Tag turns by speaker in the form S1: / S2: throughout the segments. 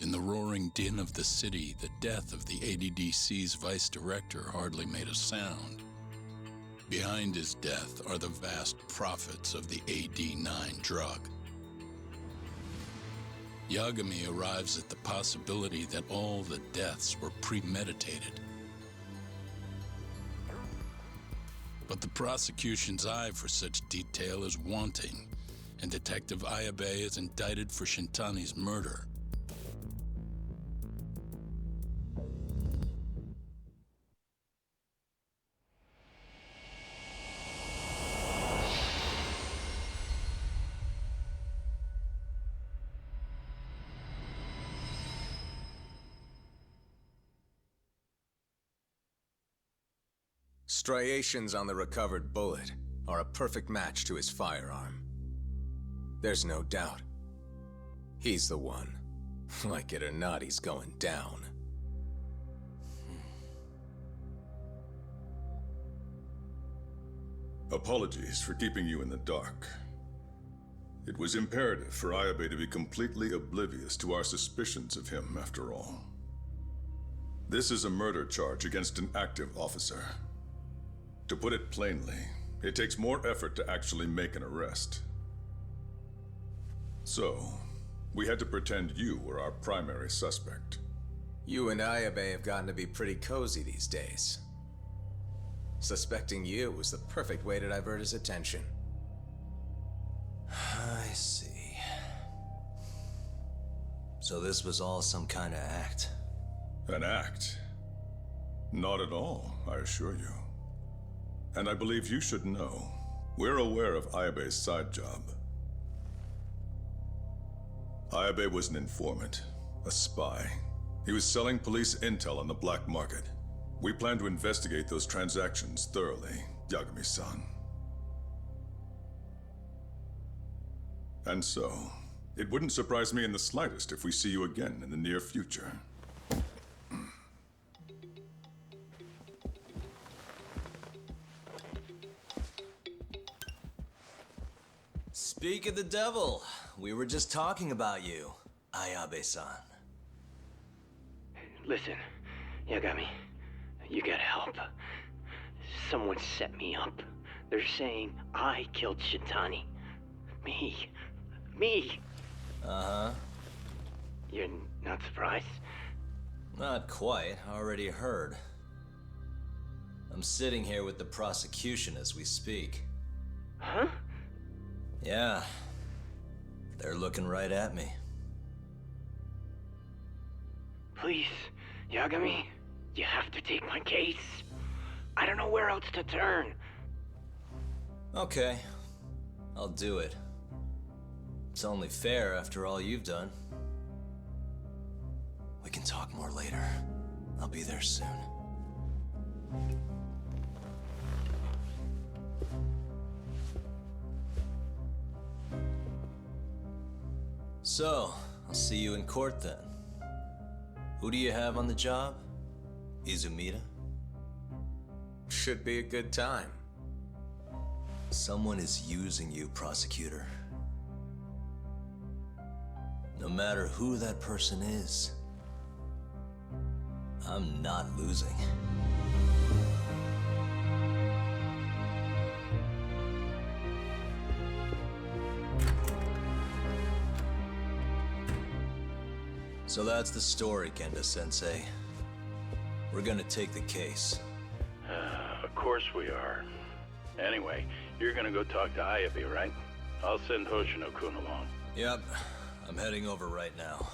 S1: In the roaring din of the city, the death of the ADDC's vice director hardly made a sound. Behind his death are the vast profits of the AD9 drug. Yagami arrives at the possibility that all the deaths were premeditated. But the prosecution's eye for such detail is wanting, and Detective Ayabe is indicted for Shintani's murder.
S2: Striations on the recovered bullet are a perfect match to his firearm. There's no doubt. He's the one. Like it or not, he's going down.
S3: Apologies for keeping you in the dark. It was imperative for Ayabe to be completely oblivious to our suspicions of him, after all. This is a murder charge against an active officer. To put it plainly, it takes more effort to actually make an arrest. So, we had to pretend you were our primary suspect.
S2: You and Ayabe have gotten to be pretty cozy these days. Suspecting you was the perfect way to divert his attention.
S4: I see. So this was all some kind of act?
S3: An act? Not at all, I assure you. And I believe you should know, we're aware of Ayabe's side job. Ayabe was an informant, a spy. He was selling police intel on the black market. We plan to investigate those transactions thoroughly, Yagami-san. And so, it wouldn't surprise me in the slightest if we see you again in the near future.
S4: Speak of the devil, we were just talking about you, Ayabe-san.
S5: Listen, Yagami, you gotta help. Someone set me up. They're saying I killed Shintani. Me.
S4: Uh-huh.
S5: You're not surprised?
S4: Not quite, already heard. I'm sitting here with the prosecution as we speak.
S5: Huh?
S4: Yeah. They're looking right at me.
S5: Please, Yagami, you have to take my case. I don't know where else to turn.
S4: Okay, I'll do it. It's only fair after all you've done. We can talk more later. I'll be there soon. So, I'll see you in court then. Who do you have on the job? Izumida?
S2: Should be a good time.
S4: Someone is using you, prosecutor. No matter who that person is, I'm not losing. So that's the story, Kenda-sensei. We're gonna take the case.
S6: Of course we are. Anyway, you're gonna go talk to Ayabe, right? I'll send Hoshino-kun along.
S4: Yep, I'm heading over right now.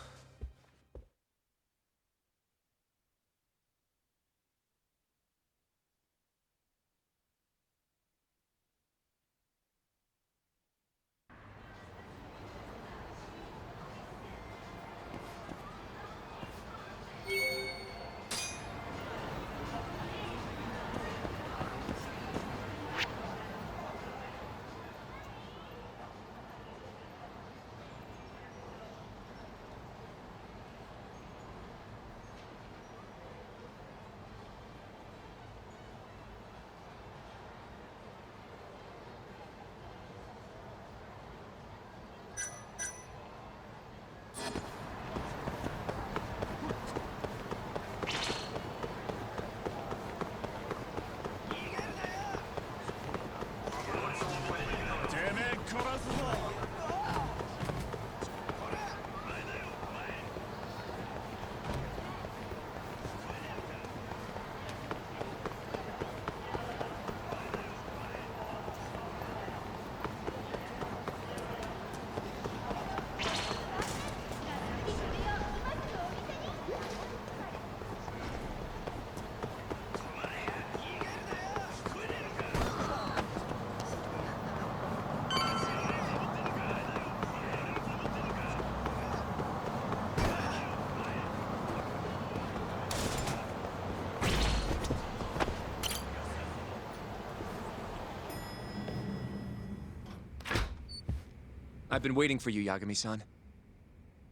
S7: I've been waiting for you, Yagami-san.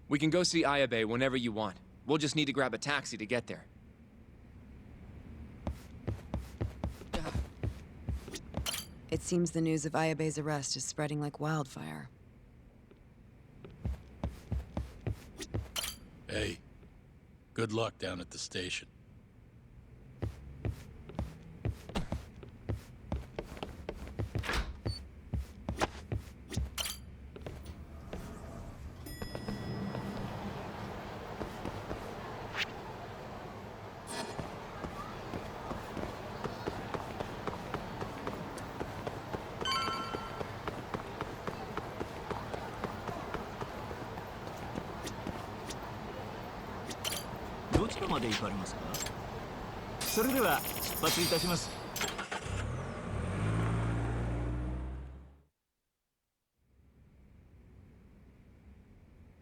S7: We can go see Ayabe whenever you want. We'll just need to grab a taxi to get there.
S8: It seems the news of Ayabe's arrest is spreading like wildfire.
S1: Hey, good luck down at the station.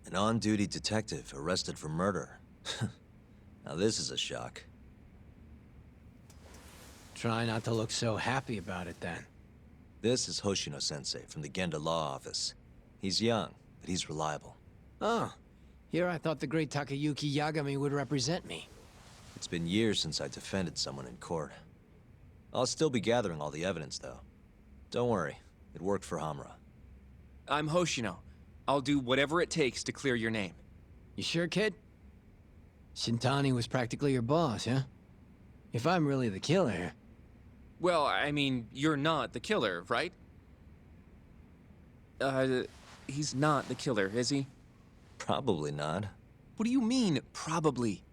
S4: An on-duty detective arrested for murder. Now this is a shock.
S9: Try not to look so happy about it, then.
S4: This is Hoshino-sensei from the Genda Law Office. He's young, but he's reliable.
S9: Oh, here I thought the great Takayuki Yagami would represent me.
S4: It's been years since I defended someone in court. I'll still be gathering all the evidence, though. Don't worry, it worked for Hamura.
S7: I'm Hoshino. I'll do whatever it takes to clear your name.
S9: You sure, kid? Shintani was practically your boss, huh? If I'm really the killer...
S7: Well, I mean, you're not the killer, right? He's not the killer, is he?
S4: Probably not.
S7: What do you mean, probably?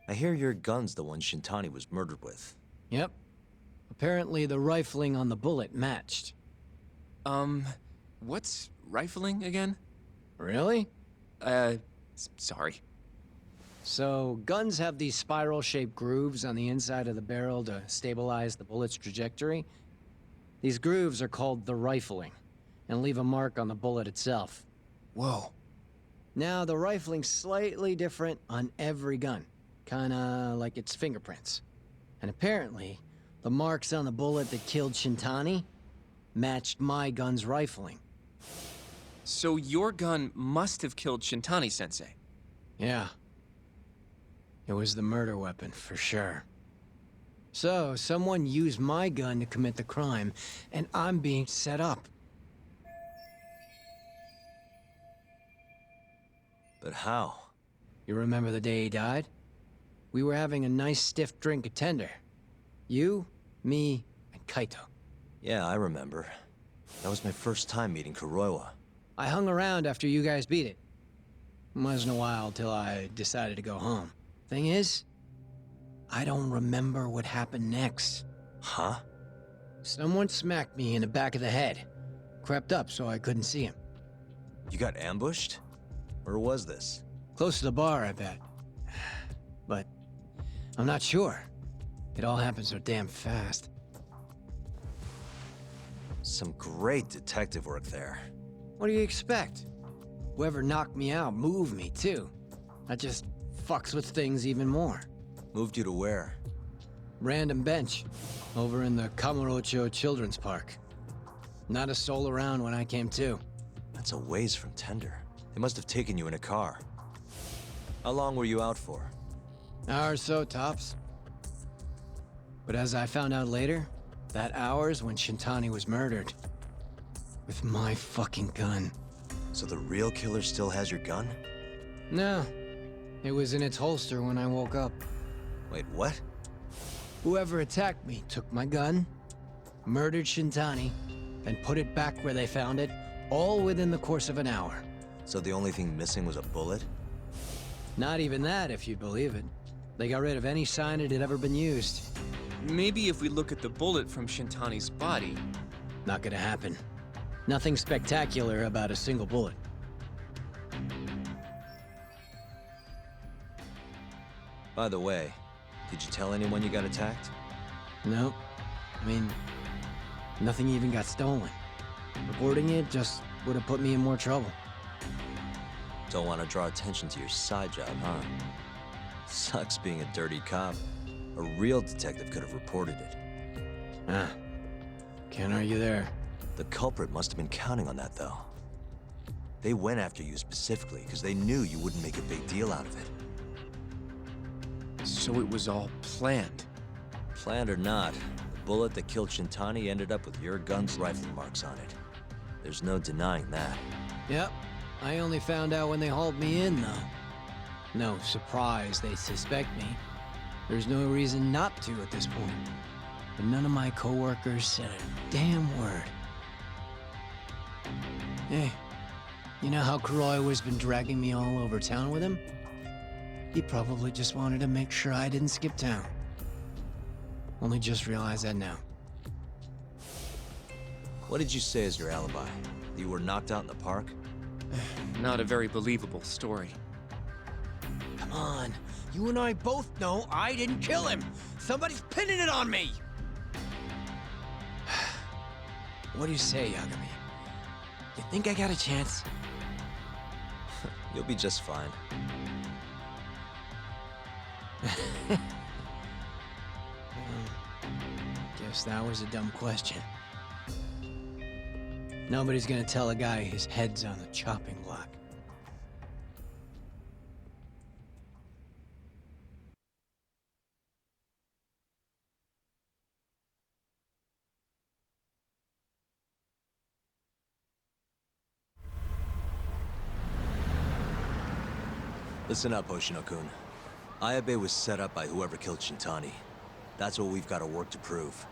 S4: I hear your gun's the one Shintani was murdered with.
S9: Yep. Apparently the rifling on the bullet matched.
S7: What's rifling again?
S9: Really?
S7: Sorry.
S9: So, guns have these spiral-shaped grooves on the inside of the barrel to stabilize the bullet's trajectory. These grooves are called the rifling, and leave a mark on the bullet itself.
S7: Whoa.
S9: Now, the rifling's slightly different on every gun. Kinda like its fingerprints. And apparently, the marks on the bullet that killed Shintani matched my gun's rifling.
S7: So your gun must have killed Shintani-sensei.
S9: Yeah. It was the murder weapon, for sure. So, someone used my gun to commit the crime, and I'm being set up.
S4: But how?
S9: You remember the day he died? We were having a nice stiff drink at Tender. You, me, and Kaito.
S4: Yeah, I remember. That was my first time meeting Kuroiwa.
S9: I hung around after you guys beat it. Wasn't a while till I decided to go home. Thing is, I don't remember what happened next.
S4: Huh?
S9: Someone smacked me in the back of the head. Crept up so I couldn't see him.
S4: You got ambushed? Where was this?
S9: Close to the bar, I bet. But I'm not sure. It all happened so damn fast.
S4: Some great detective work there.
S9: What do you expect? Whoever knocked me out moved me, too. That just fucks with things even more.
S4: Moved you to where?
S9: Random bench, over in the Kamurocho Children's Park. Not a soul around when I came to.
S4: That's a ways from Tender. They must have taken you in a car. How long were you out for?
S9: Hour or so, tops. But as I found out later, that hour's when Shintani was murdered. With my fucking gun.
S4: So the real killer still has your gun?
S9: No. It was in its holster when I woke up.
S4: Wait, what?
S9: Whoever attacked me took my gun, murdered Shintani, then put it back where they found it, all within the course of an hour.
S4: So the only thing missing was a bullet?
S9: Not even that, if you'd believe it. They got rid of any sign it had ever been used.
S7: Maybe if we look at the bullet from Shintani's body...
S9: Not gonna happen. Nothing spectacular about a single bullet.
S4: By the way, did you tell anyone you got attacked?
S9: No. I mean, nothing even got stolen. Reporting it just would have put me in more trouble.
S4: Don't want to draw attention to your side job, huh? Sucks being a dirty cop. A real detective could have reported it.
S9: Ah, can't argue there.
S10: The culprit must have been counting on that, though. They went after you specifically because they knew you wouldn't make a big deal out of it.
S7: So it was all planned.
S10: Planned or not, the bullet that killed Shintani ended up with your gun's rifle marks on it. There's no denying that.
S9: Yep, I only found out when they hauled me in, though. No surprise they suspect me. There's no reason not to at this point. But none of my coworkers said a damn word. Hey, you know how Croy was been dragging me all over town with him? He probably just wanted to make sure I didn't skip town. Only just realized that now.
S10: What did you say as your alibi? That you were knocked out in the park?
S7: Not a very believable story.
S9: Come on, you and I both know I didn't kill him. Somebody's pinning it on me. What do you say, Yagami? You think I got a chance?
S10: You'll be just fine.
S9: Guess that was a dumb question. Nobody's gonna tell a guy his head's on the chopping block.
S10: Listen up, Hoshino-kun. Ayabe was set up by whoever killed Shintani. That's what we've got to work to prove.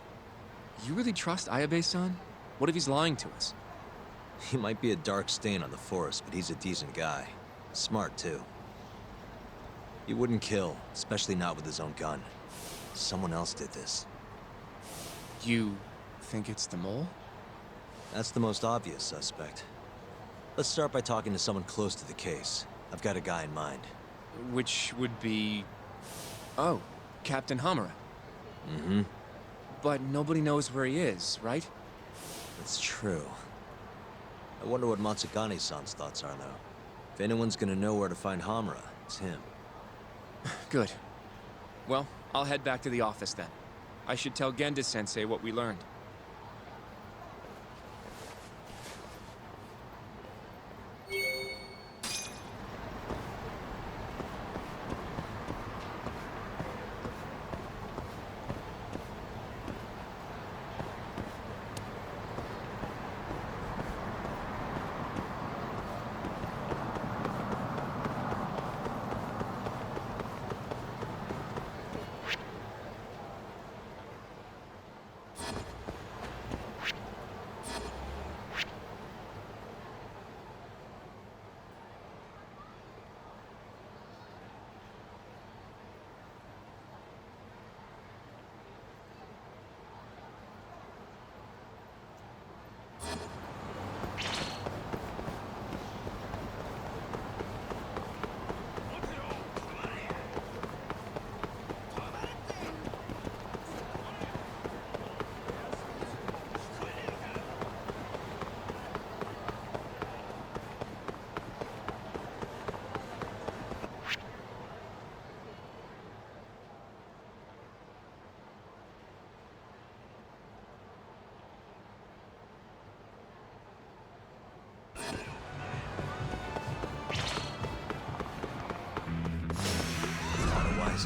S7: You really trust Ayabe-san? What if he's lying to us?
S10: He might be a dark stain on the force, but he's a decent guy. Smart, too. He wouldn't kill, especially not with his own gun. Someone else did this.
S7: You think it's the mole?
S10: That's the most obvious suspect. Let's start by talking to someone close to the case. I've got a guy in mind.
S7: Which would be... Oh, Captain Hamura.
S10: Mm-hmm.
S7: But nobody knows where he is, right?
S10: That's true. I wonder what Matsugane-san's thoughts are, though. If anyone's gonna know where to find Hamura, it's him.
S7: Good. Well, I'll head back to the office then. I should tell Genda-sensei what we learned.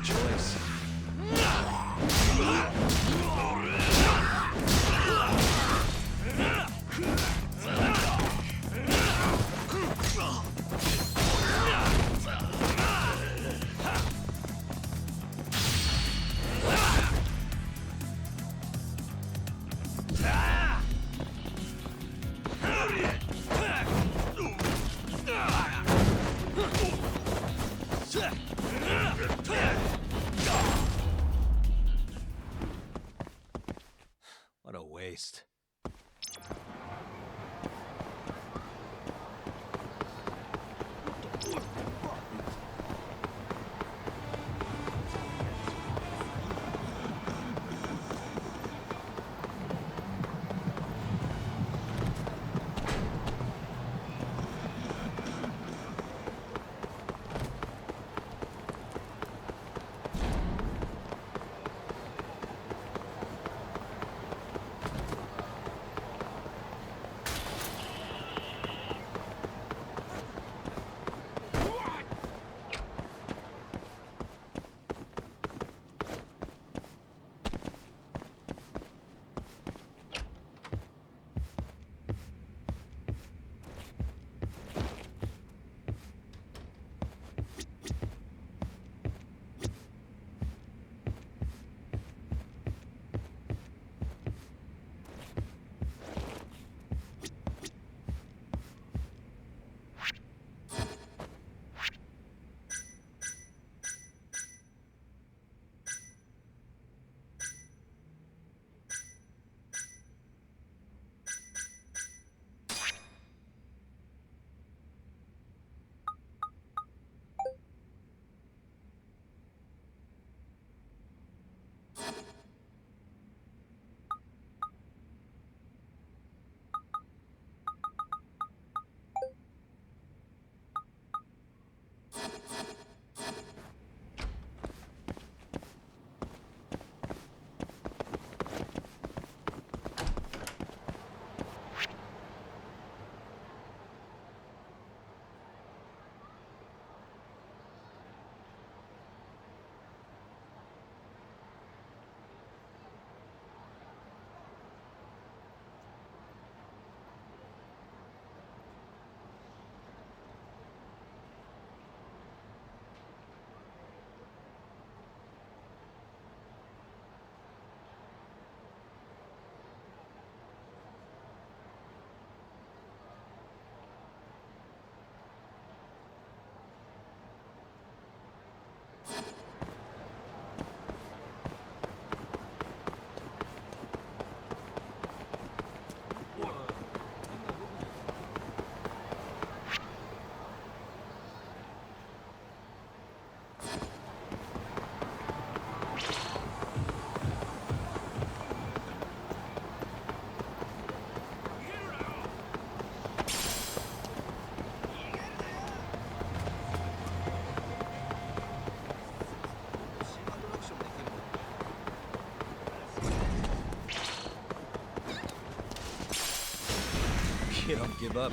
S10: Choice. What a waste. You don't give up.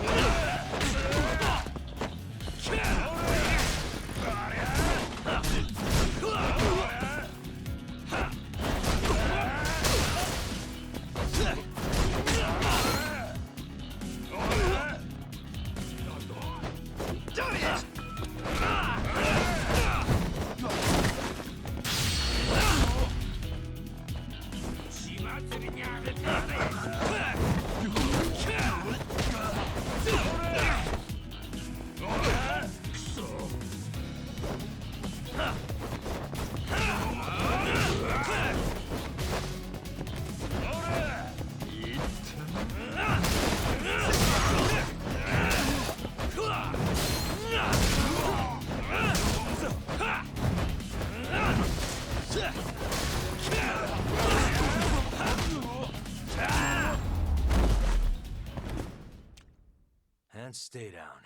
S10: And stay down.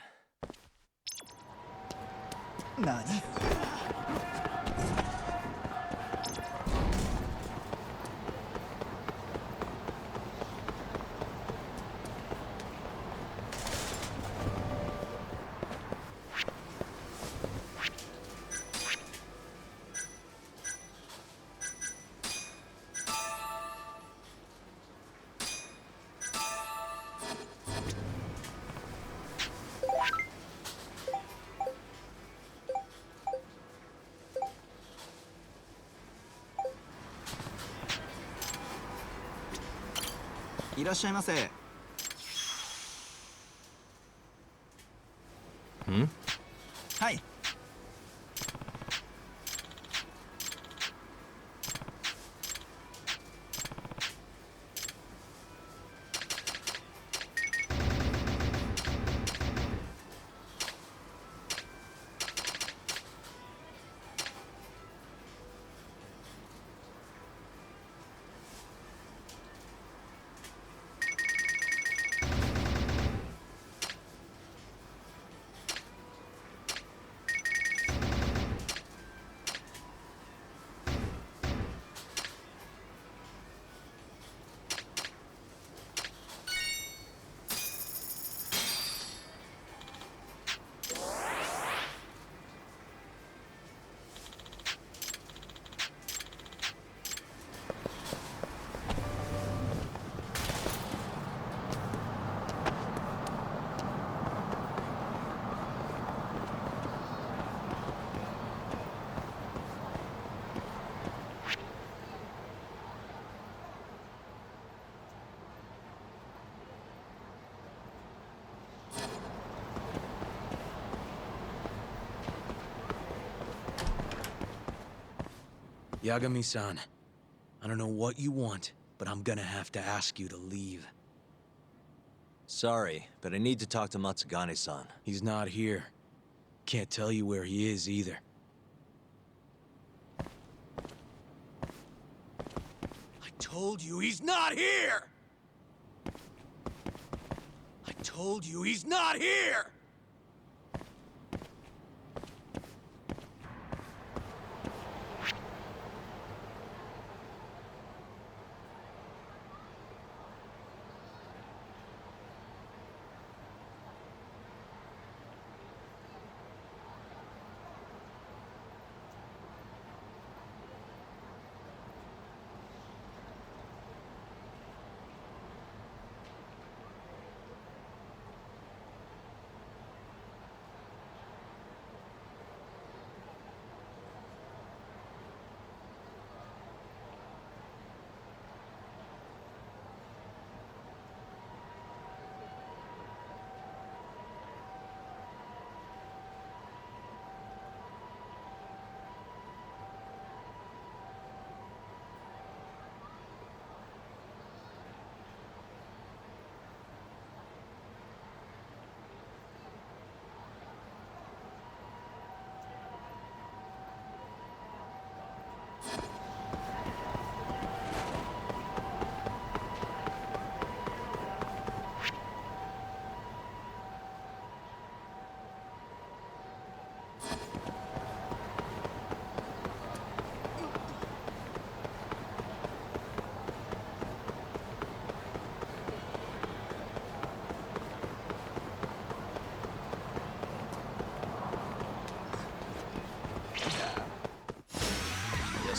S11: 何 いらっしゃいませ。はい。
S10: Yagami-san, I don't know what you want, but I'm gonna have to ask you to leave. Sorry, but I need to talk to Matsugane-san. He's not here. Can't tell you where he is either. I told you he's not here! I told you he's not here!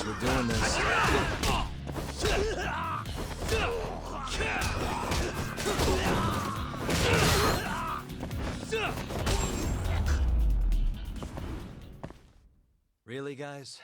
S10: guess we're doing this. Really, guys?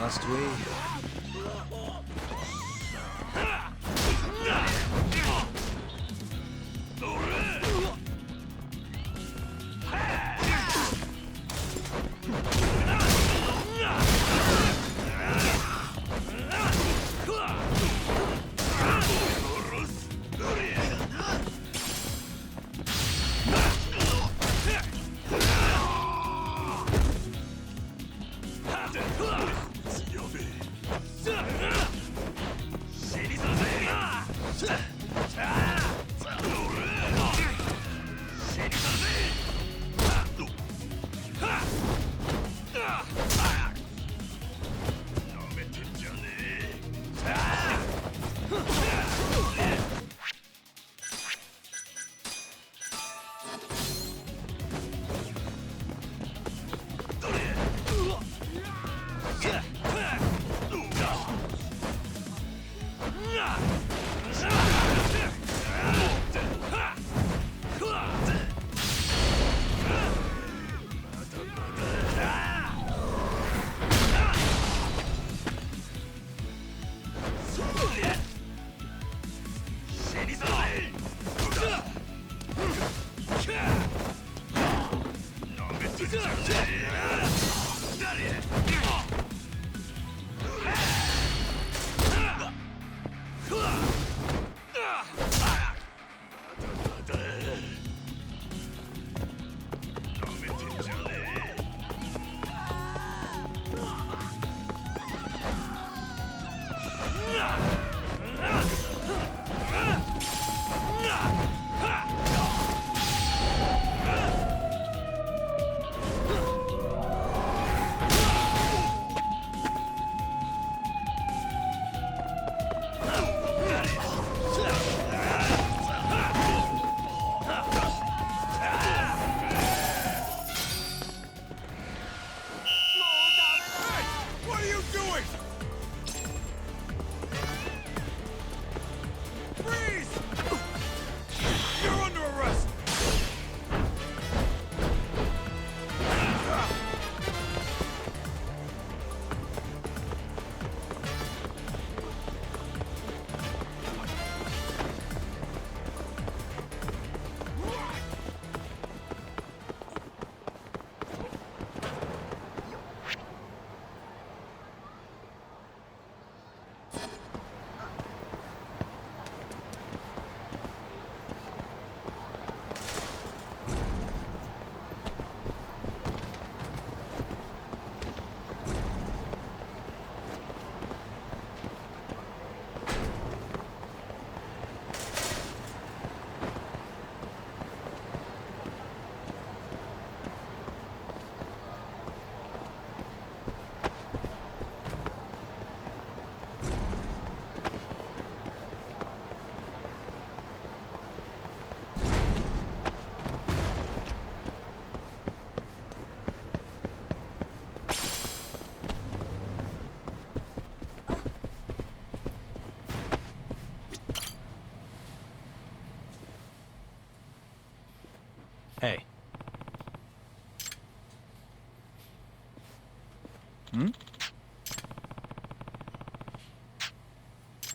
S10: Must we?
S12: Hey.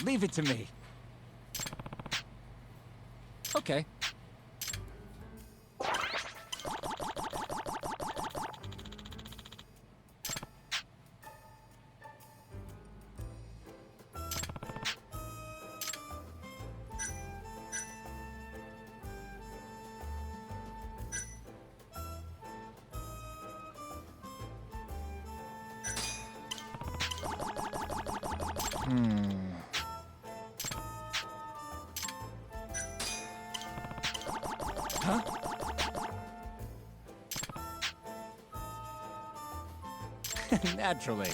S12: Leave it to me.
S7: Okay. Huh? Naturally.